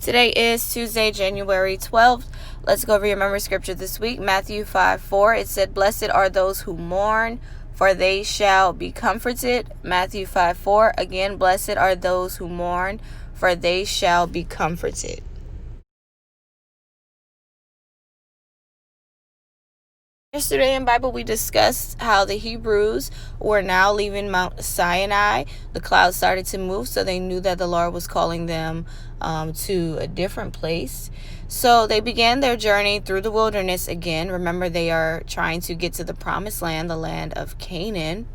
Today is Tuesday, January 12th. Let's go over your memory scripture this week. Matthew 5:4. It said, "Blessed are those who mourn, for they shall be comforted." Matthew 5:4. Again, blessed are those who mourn, for they shall be comforted. Yesterday in Bible, we discussed how the Hebrews were now leaving Mount Sinai. The clouds started to move, so they knew that the Lord was calling them to a different place. So they began their journey through the wilderness again. Remember, they are trying to get to the promised land, the land of Canaan.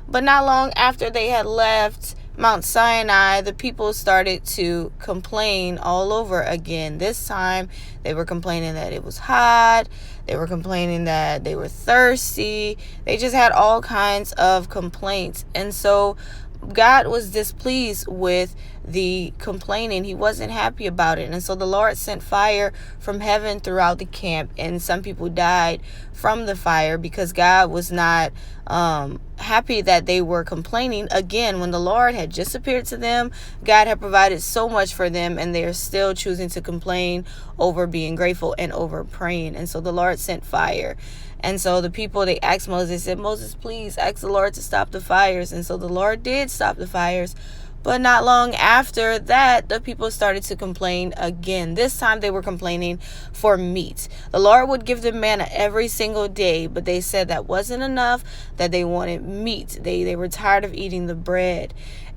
But not long after they had left Mount Sinai, the people started to complain all over again. This time, they were complaining that it was hot. They were complaining that they were thirsty. They just had all kinds of complaints. And so God was displeased with the complaining. He wasn't happy about it. And so the Lord sent fire from heaven throughout the camp. And some people died from the fire because God was not happy that they were complaining. Again, when the Lord had just appeared to them, God had provided so much for them, and they are still choosing to complain over being grateful and over praying. And so the Lord sent fire. And so the people, they asked Moses, said, "Moses, please ask the Lord to stop the fires." And so the Lord did stop the fires. But not long after that, the people started to complain again. This time they were complaining for meat. The Lord would give them manna every single day, but they said that wasn't enough, that they wanted meat. They were tired of eating the bread.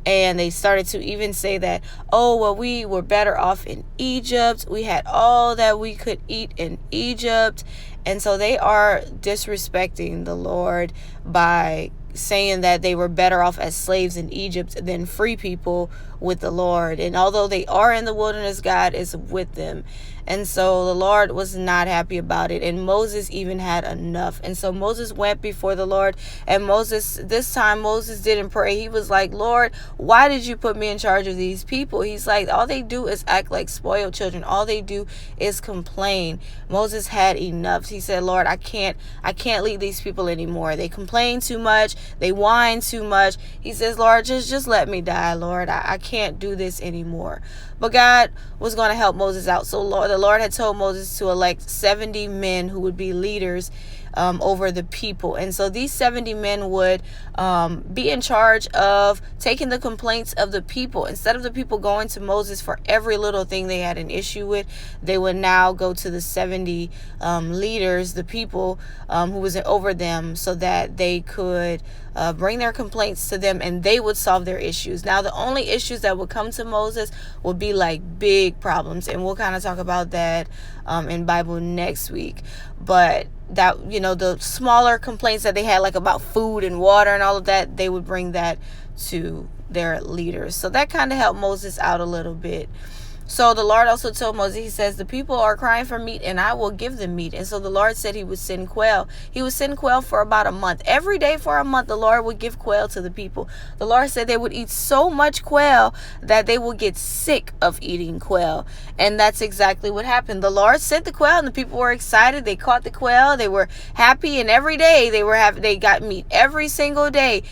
And they started to even say that, "Oh, well, we were better off in Egypt. We had all that we could eat in Egypt." And so they are disrespecting the Lord by saying that they were better off as slaves in Egypt than free people with the Lord. And although they are in the wilderness, God is with them. And so the Lord was not happy about it. And Moses even had enough. And so Moses went before the Lord. And this time Moses didn't pray. He was like, "Lord, why did you put me in charge of these people?" He's like, all they do is act like spoiled children. All they do is complain. Moses had enough. He said, "Lord, I can't lead these people anymore. They complain too much. They whine too much." He says, "Lord, just let me die, Lord. I can't do this anymore." But God was going to help Moses out. So the Lord had told Moses to elect 70 men who would be leaders over the people. And so these 70 men would be in charge of taking the complaints of the people. Instead of the people going to Moses for every little thing they had an issue with, they would now go to the 70 leaders, the people who was over them, so that they could bring their complaints to them and they would solve their issues. Now, the only issues that would come to Moses would be like big problems. And we'll kind of talk about that in Bible next week. But that, the smaller complaints that they had, like about food and water and all of that, they would bring that to their leaders. So that kind of helped Moses out a little bit. So the Lord also told Moses, he says, "The people are crying for meat and I will give them meat." And so the Lord said he would send quail. He would send quail for about a month. Every day for a month, the Lord would give quail to the people. The Lord said they would eat so much quail that they would get sick of eating quail. And that's exactly what happened. The Lord sent the quail and the people were excited. They caught the quail. They were happy. And every day they got meat every single day,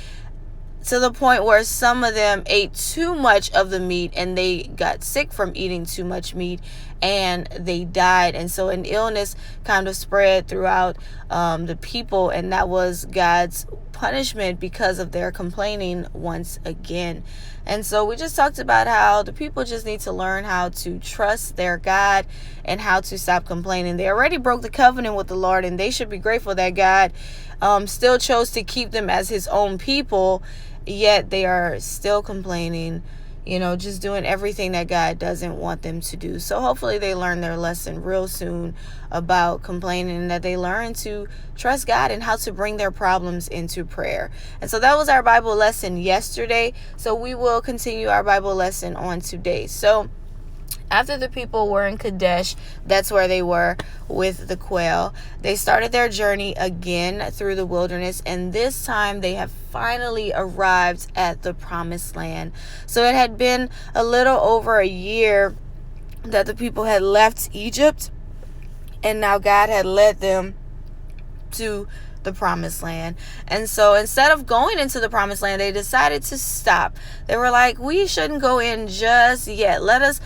to the point where some of them ate too much of the meat and they got sick from eating too much meat and they died. And so an illness kind of spread throughout the people, and that was God's punishment because of their complaining once again. And so we just talked about how the people just need to learn how to trust their God and how to stop complaining. They already broke the covenant with the Lord, and they should be grateful that God still chose to keep them as his own people, yet they are still complaining, just doing everything that God doesn't want them to do. So hopefully they learn their lesson real soon about complaining, and that they learn to trust God and how to bring their problems into prayer. And so that was our Bible lesson yesterday. So we will continue our Bible lesson on today. So after the people were in Kadesh, that's where they were with the quail, they started their journey again through the wilderness, and this time they have finally arrived at the promised land. So it had been a little over a year that the people had left Egypt, and now God had led them to the promised land. And so instead of going into the promised land, they decided to stop. They were like, we shouldn't go in just yet. Let us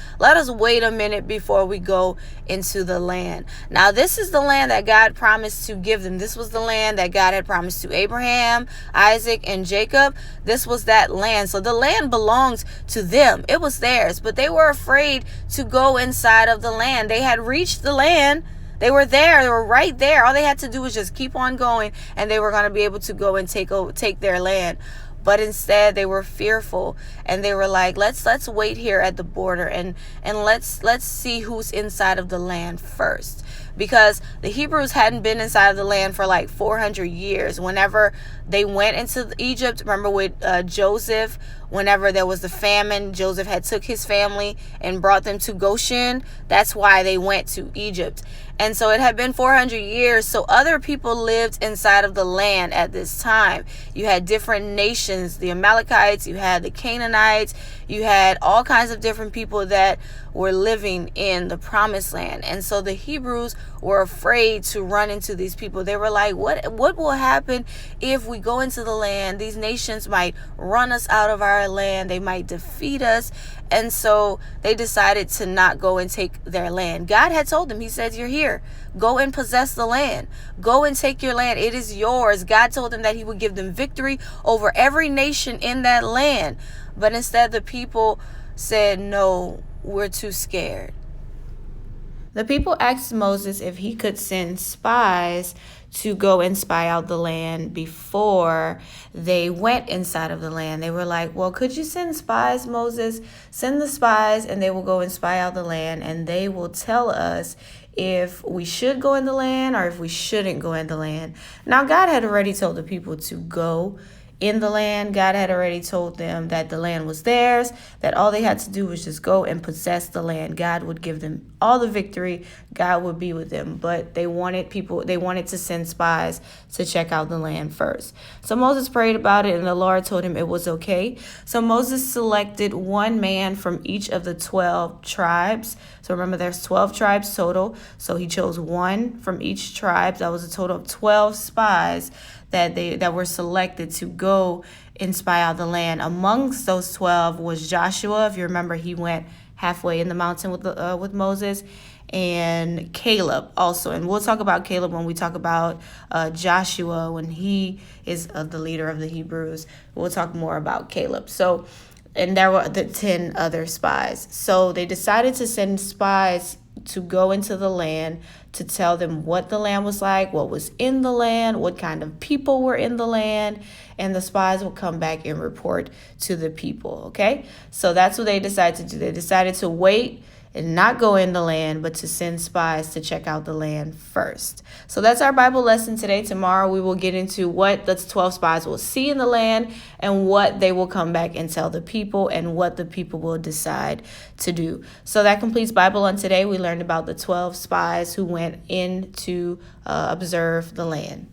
wait a minute before we go into the land. Now, this is the land that God promised to give them. This was the land that God had promised to Abraham, Isaac, and Jacob. This was that land. So the land belongs to them. It was theirs, but they were afraid to go inside of the land. They had reached the land. They were there. They were right there. All they had to do was just keep on going, and they were going to be able to go and take their land. But instead, they were fearful, and they were like, let's wait here at the border, and let's see who's inside of the land first. Because the Hebrews hadn't been inside of the land for like 400 years. Whenever they went into Egypt, remember with Joseph, whenever there was the famine, Joseph had took his family and brought them to Goshen. That's why they went to Egypt. And so it had been 400 years. So other people lived inside of the land at this time. You had different nations, the Amalekites, you had the Canaanites, you had all kinds of different people that were living in the promised land. And so the Hebrews were afraid to run into these people. They were like, what will happen if we go into the land? These nations might run us out of our land. They might defeat us. And so they decided to not go and take their land. God had told them, he said, you're here. Go and possess the land. Go and take your land. It is yours. God told them that he would give them victory over every nation in that land. But instead, the people said, no, we're too scared. The people asked Moses if he could send spies to go and spy out the land before they went inside of the land. They were like, well, could you send spies, Moses? Send the spies, and they will go and spy out the land, and they will tell us if we should go in the land or if we shouldn't go in the land. Now, God had already told the people to go in the land. God had already told them that the land was theirs, that all they had to do was just go and possess the land. God would give them all the victory. God would be with them. But they wanted to send spies to check out the land first. So Moses prayed about it, and the Lord told him it was okay. So Moses selected one man from each of the 12 tribes. So remember, there's 12 tribes total. So he chose one from each tribe. That was a total of 12 spies that were selected to go and spy out the land. Amongst those 12 was Joshua. If you remember, he went halfway in the mountain with Moses, and Caleb also. And we'll talk about Caleb when we talk about Joshua, when he is the leader of the Hebrews. We'll talk more about Caleb. So, and there were the 10 other spies. So they decided to send spies to go into the land to tell them what the land was like, what was in the land, what kind of people were in the land, and the spies will come back and report to the people, okay? So that's what they decided to do. They decided to wait and not go in the land, but to send spies to check out the land first. So that's our Bible lesson today. Tomorrow we will get into what the 12 spies will see in the land and what they will come back and tell the people and what the people will decide to do. So that completes Bible on today. We learned about the 12 spies who went in to observe the land.